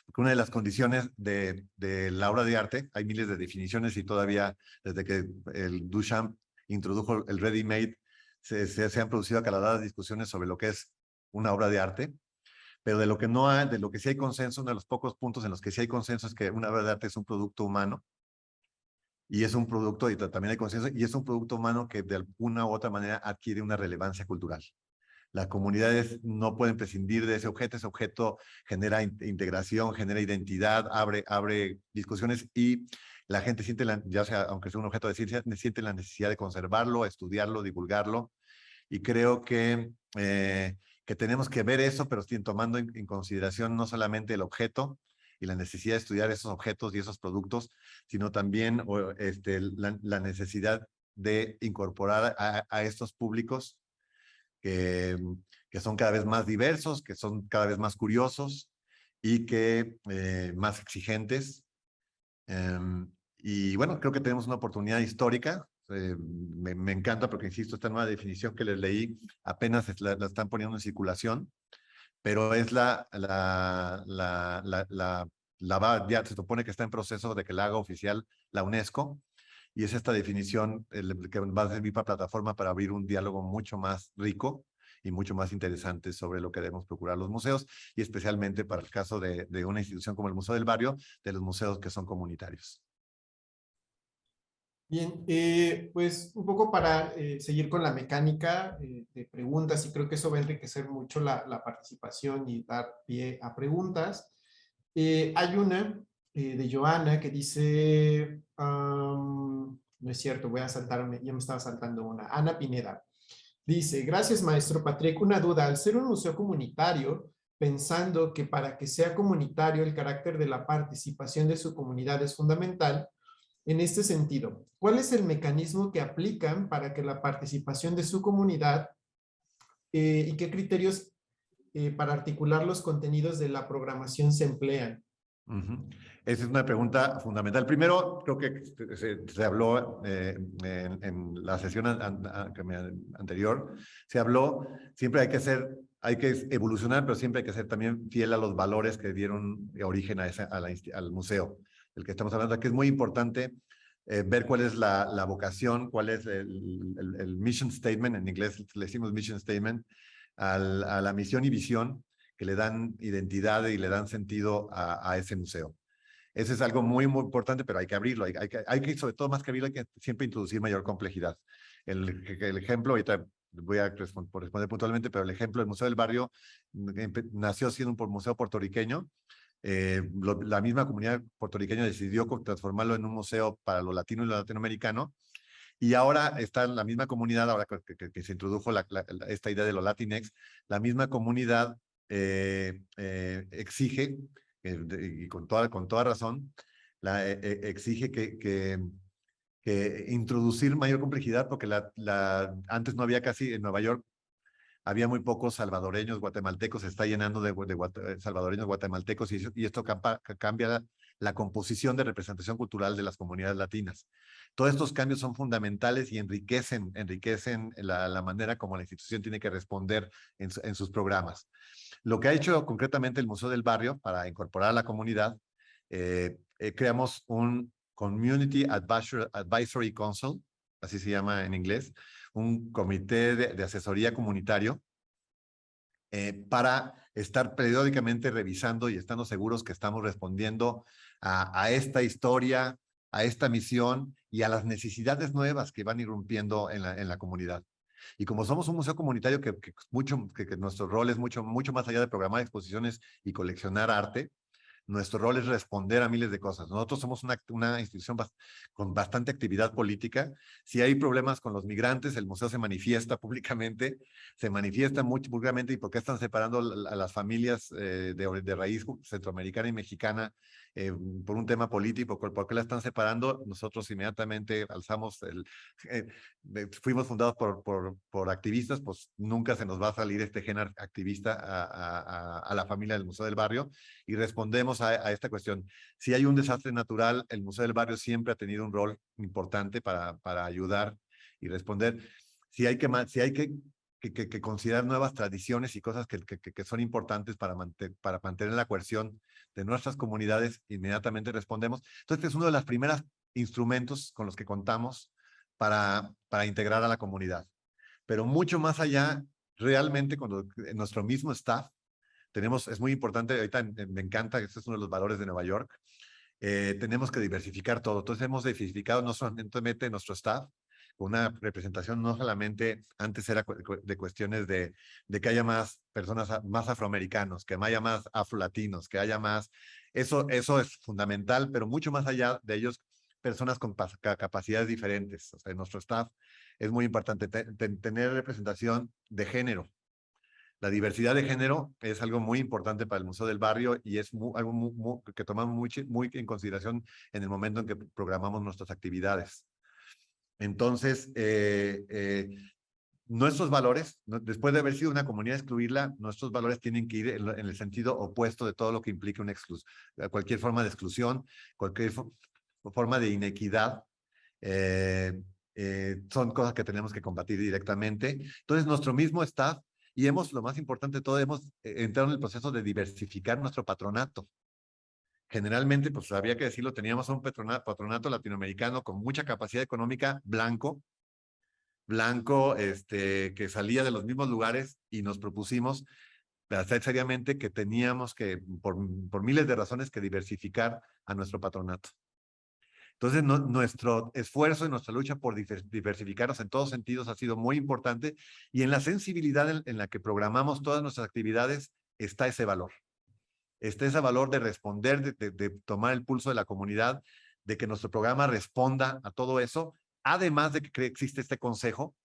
Porque una de las condiciones de la obra de arte, hay miles de definiciones, y todavía desde que el Duchamp introdujo el ready-made, se han producido acaloradas discusiones sobre lo que es una obra de arte. Pero de lo que no hay, de lo que sí hay consenso, uno de los pocos puntos en los que sí hay consenso es que una obra de arte es un producto humano, y es un producto, y también hay consenso, y es un producto humano que de alguna u otra manera adquiere una relevancia cultural. Las comunidades no pueden prescindir de ese objeto genera integración, genera identidad, abre discusiones y la gente siente, ya sea, aunque sea un objeto de ciencia, siente la necesidad de conservarlo, estudiarlo, divulgarlo. Y creo que tenemos que ver eso, pero tomando en consideración no solamente el objeto y la necesidad de estudiar esos objetos y esos productos, sino también la necesidad de incorporar a estos públicos que, que son cada vez más diversos, que son cada vez más curiosos y que más exigentes. Y bueno, creo que tenemos una oportunidad histórica. Me encanta porque, insisto, esta nueva definición que les leí apenas la están poniendo en circulación, pero es ya se supone que está en proceso de que la haga oficial la UNESCO, y es esta definición que va a servir para plataforma para abrir un diálogo mucho más rico y mucho más interesante sobre lo que debemos procurar los museos, y especialmente para el caso de una institución como el Museo del Barrio, de los museos que son comunitarios. Bien, pues un poco para seguir con la mecánica de preguntas, y creo que eso va a enriquecer mucho la participación y dar pie a preguntas. Hay una de Joana que dice, no es cierto, voy a saltarme, ya me estaba saltando una. Ana Pineda dice, gracias maestro Patrick, una duda, al ser un museo comunitario, pensando que para que sea comunitario el carácter de la participación de su comunidad es fundamental, en este sentido, ¿cuál es el mecanismo que aplican para que la participación de su comunidad y qué criterios para articular los contenidos de la programación se emplean? Esa es una pregunta fundamental. Primero, creo que se habló en la sesión anterior, se habló, siempre hay que evolucionar, pero siempre hay que ser también fiel a los valores que dieron origen al museo, del que estamos hablando, que es muy importante ver cuál es la vocación, cuál es el mission statement, en inglés le decimos mission statement, a la misión y visión que le dan identidad y le dan sentido a ese museo. Eso es algo muy, muy importante, pero hay que abrirlo. Hay que, sobre todo, más que abrirlo, hay que siempre introducir mayor complejidad. El ejemplo, ahorita voy a responder puntualmente, pero el ejemplo del Museo del Barrio nació siendo un museo puertorriqueño. La misma comunidad puertorriqueña decidió transformarlo en un museo para lo latino y lo latinoamericano. Y ahora está en la misma comunidad, ahora que se introdujo esta idea de lo Latinex, la misma comunidad exige, y con toda razón, exige que introducir mayor complejidad, porque antes no había casi, en Nueva York había muy pocos salvadoreños, guatemaltecos, se está llenando de salvadoreños, guatemaltecos, y esto cambia la composición de representación cultural de las comunidades latinas. Todos estos cambios son fundamentales y enriquecen la manera como la institución tiene que responder en sus programas. Lo que ha hecho concretamente el Museo del Barrio para incorporar a la comunidad, creamos un Community Advisory Council, así se llama en inglés, un comité de asesoría comunitario para estar periódicamente revisando y estando seguros que estamos respondiendo a esta historia, a esta misión y a las necesidades nuevas que van irrumpiendo en la comunidad. Y como somos un museo comunitario que nuestro rol es mucho más allá de programar exposiciones y coleccionar arte, nuestro rol es responder a miles de cosas. Nosotros somos una institución con bastante actividad política. Si hay problemas con los migrantes, el museo se manifiesta públicamente, se manifiesta muy públicamente. ¿Y por qué están separando a las familias de raíz centroamericana y mexicana por un tema político? ¿Por qué la están separando? Nosotros inmediatamente alzamos fuimos fundados por activistas, pues nunca se nos va a salir este gen activista a la familia del Museo del Barrio, y respondemos a esta cuestión. Si hay un desastre natural, el Museo del Barrio siempre ha tenido un rol importante para ayudar y responder. Si hay que considerar nuevas tradiciones y cosas que son importantes para mantener la cohesión de nuestras comunidades, inmediatamente respondemos. Entonces, este es uno de los primeros instrumentos con los que contamos para integrar a la comunidad. Pero mucho más allá, realmente cuando nuestro mismo staff, es muy importante, ahorita me encanta, este es uno de los valores de Nueva York, tenemos que diversificar todo. Entonces hemos diversificado no solamente nuestro staff, con una representación no solamente, antes era de cuestiones de que haya más personas, más afroamericanos, que haya más afrolatinos, que haya más, eso es fundamental, pero mucho más allá de ellos, personas con capacidades diferentes. O sea, en nuestro staff es muy importante tener representación de género. La diversidad de género es algo muy importante para el Museo del Barrio y es algo que tomamos muy en consideración en el momento en que programamos nuestras actividades. Entonces, nuestros valores, después de haber sido una comunidad excluirla, nuestros valores tienen que ir en el sentido opuesto de todo lo que implique una cualquier forma de exclusión, cualquier forma de inequidad. Son cosas que tenemos que combatir directamente. Entonces, nuestro mismo staff, y lo más importante de todo, hemos entrado en el proceso de diversificar nuestro patronato. Generalmente, pues había que decirlo, teníamos un patronato latinoamericano con mucha capacidad económica, blanco, que salía de los mismos lugares, y nos propusimos hacer seriamente que teníamos que, por miles de razones, que diversificar a nuestro patronato. Entonces, nuestro esfuerzo y nuestra lucha por diversificarnos en todos sentidos ha sido muy importante, y en la sensibilidad en la que programamos todas nuestras actividades está ese valor. Está ese valor de responder, de tomar el pulso de la comunidad, de que nuestro programa responda a todo eso, además de que existe este consejo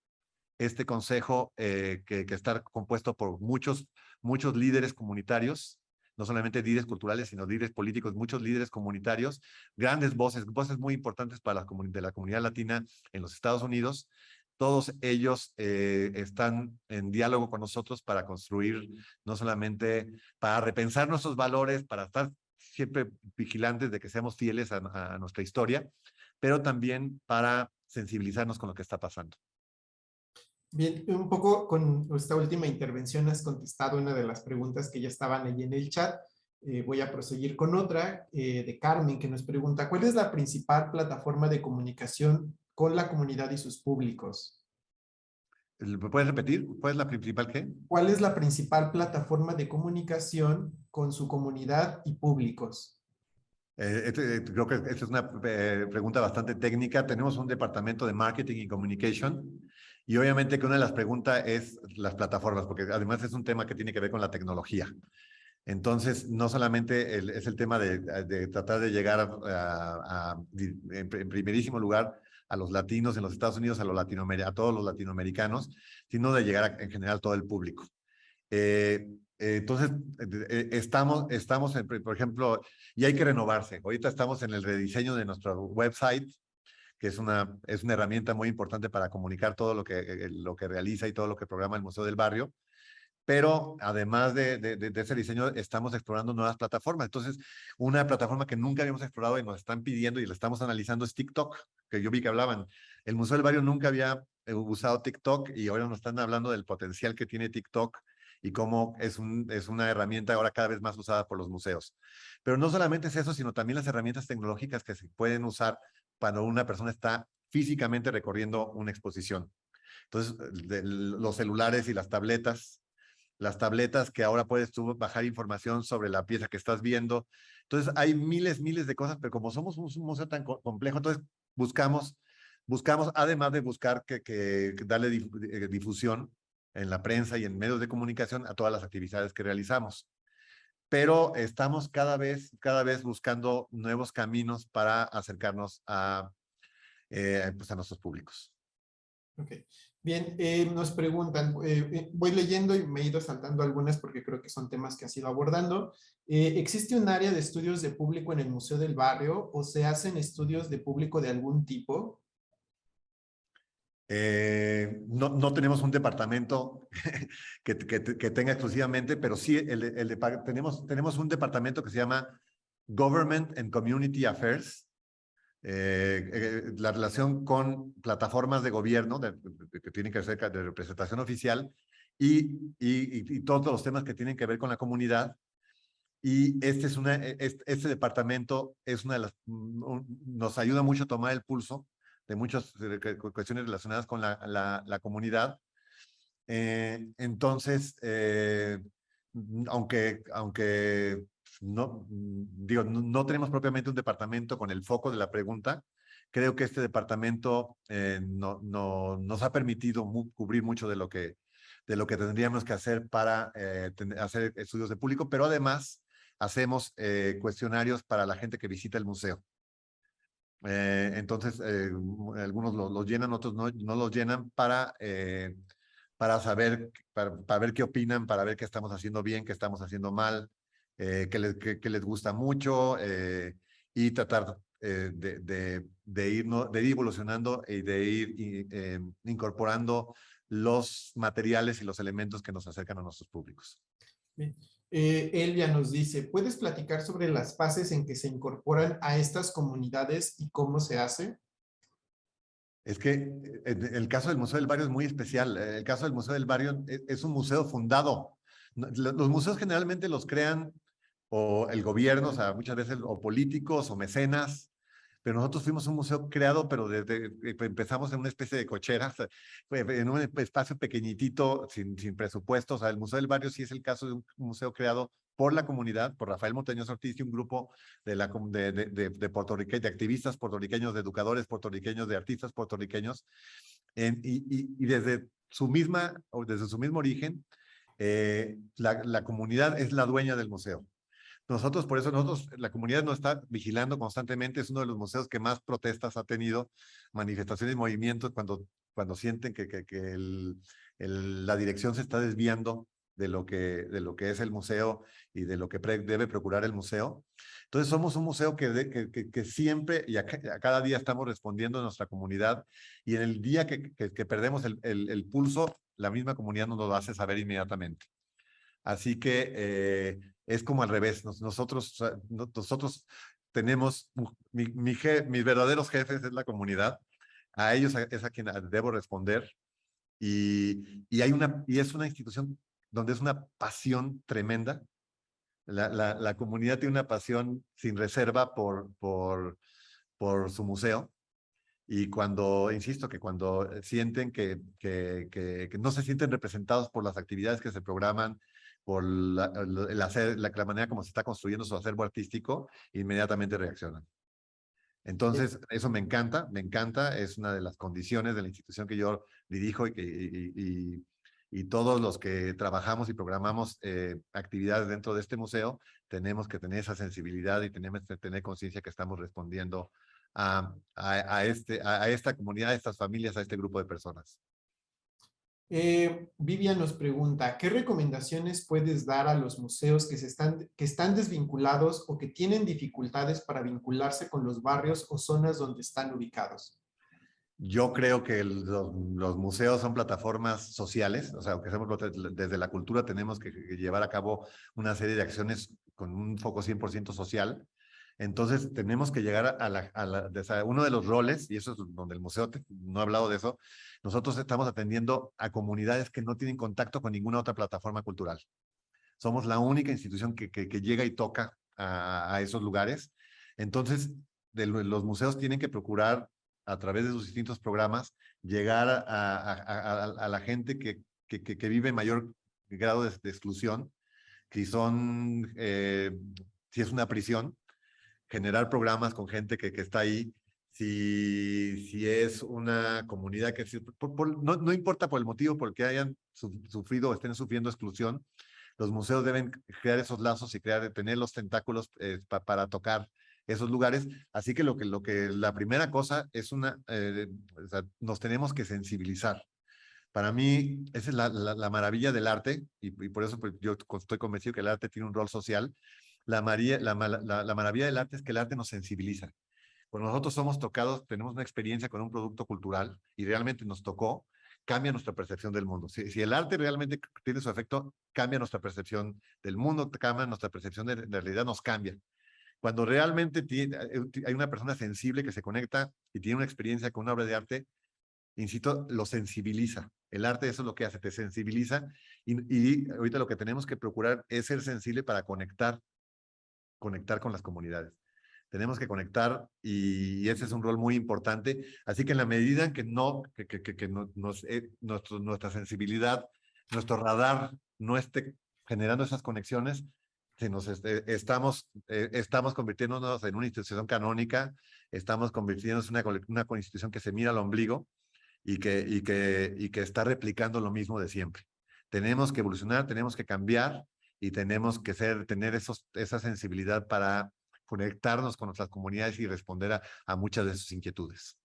que está compuesto por muchos líderes comunitarios, no solamente líderes culturales, sino líderes políticos, muchos líderes comunitarios, grandes voces muy importantes para de la comunidad latina en los Estados Unidos. Todos ellos están en diálogo con nosotros para construir, no solamente para repensar nuestros valores, para estar siempre vigilantes de que seamos fieles a nuestra historia, pero también para sensibilizarnos con lo que está pasando. Bien, un poco con esta última intervención has contestado una de las preguntas que ya estaban ahí en el chat. Voy a proseguir con otra de Carmen, que nos pregunta, ¿cuál es la principal plataforma de comunicación con la comunidad y sus públicos? ¿Puedes repetir? ¿Cuál es la principal qué? ¿Cuál es la principal plataforma de comunicación con su comunidad y públicos? Creo que esta es una pregunta bastante técnica. Tenemos un departamento de marketing y communication, y obviamente que una de las preguntas es las plataformas, porque además es un tema que tiene que ver con la tecnología. Entonces, no solamente es el tema de tratar de llegar en primerísimo lugar a los latinos en los Estados Unidos, a todos los latinoamericanos, sino de llegar en general a todo el público. Entonces, estamos por ejemplo, y hay que renovarse. Ahorita estamos en el rediseño de nuestro website, que es una herramienta muy importante para comunicar todo lo que realiza y todo lo que programa el Museo del Barrio. Pero además de ese diseño, estamos explorando nuevas plataformas. Entonces, una plataforma que nunca habíamos explorado y nos están pidiendo y la estamos analizando es TikTok, que yo vi que hablaban. El Museo del Barrio nunca había usado TikTok, y ahora nos están hablando del potencial que tiene TikTok y cómo es una herramienta ahora cada vez más usada por los museos. Pero no solamente es eso, sino también las herramientas tecnológicas que se pueden usar cuando una persona está físicamente recorriendo una exposición. Entonces, los celulares y las tabletas que ahora puedes tú bajar información sobre la pieza que estás viendo. Entonces, hay miles de cosas, pero como somos un museo tan complejo, entonces buscamos, además de buscar que darle difusión en la prensa y en medios de comunicación a todas las actividades que realizamos. Pero estamos cada vez buscando nuevos caminos para acercarnos pues a nuestros públicos. Ok. Bien, nos preguntan, voy leyendo y me he ido saltando algunas porque creo que son temas que has ido abordando. ¿Existe un área de estudios de público en el Museo del Barrio o se hacen estudios de público de algún tipo? No tenemos un departamento que tenga exclusivamente, pero sí tenemos un departamento que se llama Government and Community Affairs, la relación con plataformas de gobierno que tienen que ser de representación oficial, y todos los temas que tienen que ver con la comunidad. Y este departamento es nos ayuda mucho a tomar el pulso de muchas cuestiones relacionadas con la comunidad. Entonces, aunque no tenemos propiamente un departamento con el foco de la pregunta, Creo que este departamento nos ha permitido cubrir mucho de lo que tendríamos que hacer para hacer estudios de público, pero además hacemos cuestionarios para la gente que visita el museo. Entonces, algunos los llenan, otros no los llenan para saber, para ver qué opinan, para ver qué estamos haciendo bien, qué estamos haciendo mal, qué les gusta mucho, y tratar de ir evolucionando y de ir incorporando los materiales y los elementos que nos acercan a nuestros públicos. Bien. Elvia nos dice, ¿puedes platicar sobre las fases en que se incorporan a estas comunidades y cómo se hace? Es que el caso del Museo del Barrio es muy especial. El caso del Museo del Barrio es un museo fundado. Los museos generalmente los crean o el gobierno, o sea, muchas veces o políticos o mecenas, pero nosotros fuimos un museo creado, pero empezamos en una especie de cochera, en un espacio pequeñitito, sin presupuesto. O sea, el Museo del Barrio sí es el caso de un museo creado por la comunidad, por Rafael Montañez Ortiz y un grupo de activistas puertorriqueños, de educadores puertorriqueños, de artistas puertorriqueños, y desde su mismo origen, la comunidad es la dueña del museo. Por eso la comunidad nos está vigilando constantemente. Es uno de los museos que más protestas ha tenido, manifestaciones y movimientos cuando sienten que la dirección se está desviando de lo que es el museo y de lo que debe procurar el museo. Entonces somos un museo que siempre y a cada día estamos respondiendo a nuestra comunidad, y en el día que perdemos el pulso, la misma comunidad nos lo hace saber inmediatamente. Así que es como al revés. Nosotros tenemos, mis verdaderos jefes es la comunidad. A ellos es a quien debo responder. Y es una institución donde es una pasión tremenda. La comunidad tiene una pasión sin reserva por su museo. Y insisto, que cuando sienten que no se sienten representados por las actividades que se programan, por la manera como se está construyendo su acervo artístico, inmediatamente reaccionan. Entonces, eso me encanta, es una de las condiciones de la institución que yo dirijo, y todos los que trabajamos y programamos actividades dentro de este museo, tenemos que tener esa sensibilidad y tenemos que tener conciencia que estamos respondiendo a esta comunidad, a estas familias, a este grupo de personas. Vivian nos pregunta, ¿qué recomendaciones puedes dar a los museos que están desvinculados o que tienen dificultades para vincularse con los barrios o zonas donde están ubicados? Yo creo que los museos son plataformas sociales. O sea, aunque desde la cultura tenemos que llevar a cabo una serie de acciones con un foco 100% social. Entonces tenemos que llegar uno de los roles, y eso es donde el museo no ha hablado de eso. Nosotros estamos atendiendo a comunidades que no tienen contacto con ninguna otra plataforma cultural. Somos la única institución que llega y toca a esos lugares. Entonces, los museos tienen que procurar, a través de sus distintos programas, llegar a la gente que vive en mayor grado de exclusión, que si es una prisión, generar programas con gente que está ahí. Si es una comunidad que no importa por el motivo por el que hayan sufrido o estén sufriendo exclusión, los museos deben crear esos lazos y tener los tentáculos para tocar esos lugares. Así que la primera cosa es o sea, nos tenemos que sensibilizar. Para mí, esa es la maravilla del arte, y por eso pues, yo estoy convencido que el arte tiene un rol social. La maravilla del arte es que el arte nos sensibiliza. Cuando nosotros somos tocados, tenemos una experiencia con un producto cultural y realmente nos tocó, cambia nuestra percepción del mundo. Si el arte realmente tiene su efecto, cambia nuestra percepción del mundo, cambia nuestra percepción de la realidad, nos cambia. Cuando realmente hay una persona sensible que se conecta y tiene una experiencia con una obra de arte, insisto, lo sensibiliza. El arte eso es lo que hace, te sensibiliza, y ahorita lo que tenemos que procurar es ser sensible para conectar con las comunidades. Tenemos que conectar, y ese es un rol muy importante. Así que en la medida en que nuestra sensibilidad, nuestro radar no esté generando esas conexiones, Sí, estamos convirtiéndonos en una institución canónica, estamos convirtiéndonos en una institución que se mira al ombligo y que está replicando lo mismo de siempre. Tenemos que evolucionar, tenemos que cambiar y tenemos que tener esa sensibilidad para conectarnos con nuestras comunidades y responder a muchas de sus inquietudes.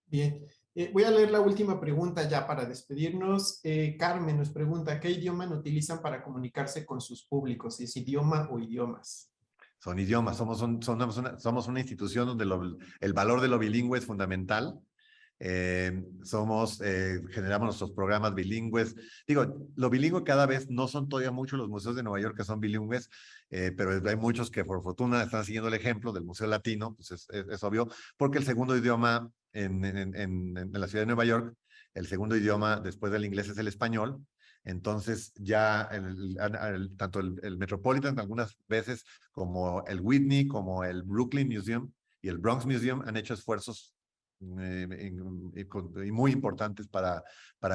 Bien, voy a leer la última pregunta ya para despedirnos. Carmen nos pregunta, ¿qué idioma no utilizan para comunicarse con sus públicos? ¿Es idioma o idiomas? Son idiomas, somos una institución donde el valor de lo bilingüe es fundamental. Generamos nuestros programas bilingües. Digo, lo bilingüe cada vez no son todavía muchos los museos de Nueva York que son bilingües, pero hay muchos que por fortuna están siguiendo el ejemplo del Museo Latino, pues es obvio, porque el segundo idioma en la ciudad de Nueva York, el segundo idioma después del inglés es el español. Entonces ya tanto el Metropolitan algunas veces como el Whitney, como el Brooklyn Museum y el Bronx Museum han hecho esfuerzos y muy importantes para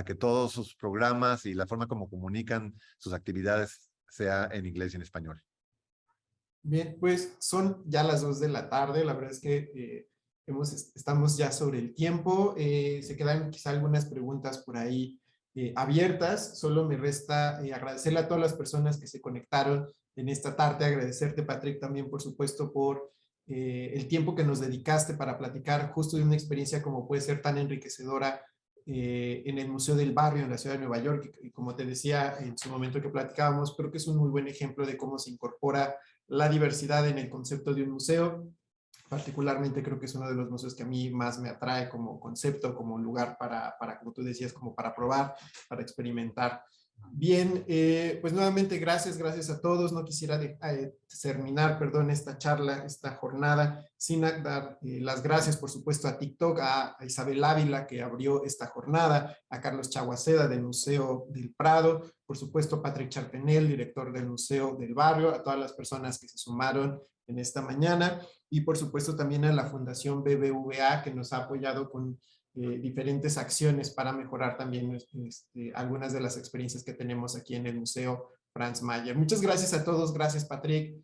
que todos sus programas y la forma como comunican sus actividades sea en inglés y en español. Bien, pues son ya las 2 de la tarde, la verdad es que estamos ya sobre el tiempo, se quedan quizá algunas preguntas por ahí abiertas, solo me resta agradecerle a todas las personas que se conectaron en esta tarde, agradecerte Patrick también por supuesto por el tiempo que nos dedicaste para platicar justo de una experiencia como puede ser tan enriquecedora en el Museo del Barrio en la ciudad de Nueva York, y como te decía en su momento que platicábamos, creo que es un muy buen ejemplo de cómo se incorpora la diversidad en el concepto de un museo. Particularmente creo que es uno de los museos que a mí más me atrae como concepto, como lugar para como tú decías, como para probar, para experimentar. Bien, pues nuevamente gracias a todos. No quisiera terminar, perdón, esta charla, esta jornada, sin dar las gracias, por supuesto, a TikTok, a Isabel Ávila, que abrió esta jornada, a Carlos Chaguaceda, del Museo del Prado, por supuesto, a Patrick Charpenel, director del Museo del Barrio, a todas las personas que se sumaron en esta mañana, y por supuesto también a la Fundación BBVA, que nos ha apoyado con diferentes acciones para mejorar también algunas de las experiencias que tenemos aquí en el Museo Franz Mayer. Muchas gracias a todos, gracias Patrick.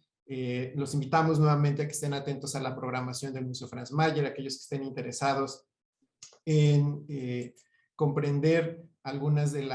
Los invitamos nuevamente a que estén atentos a la programación del Museo Franz Mayer, aquellos que estén interesados en comprender algunas de las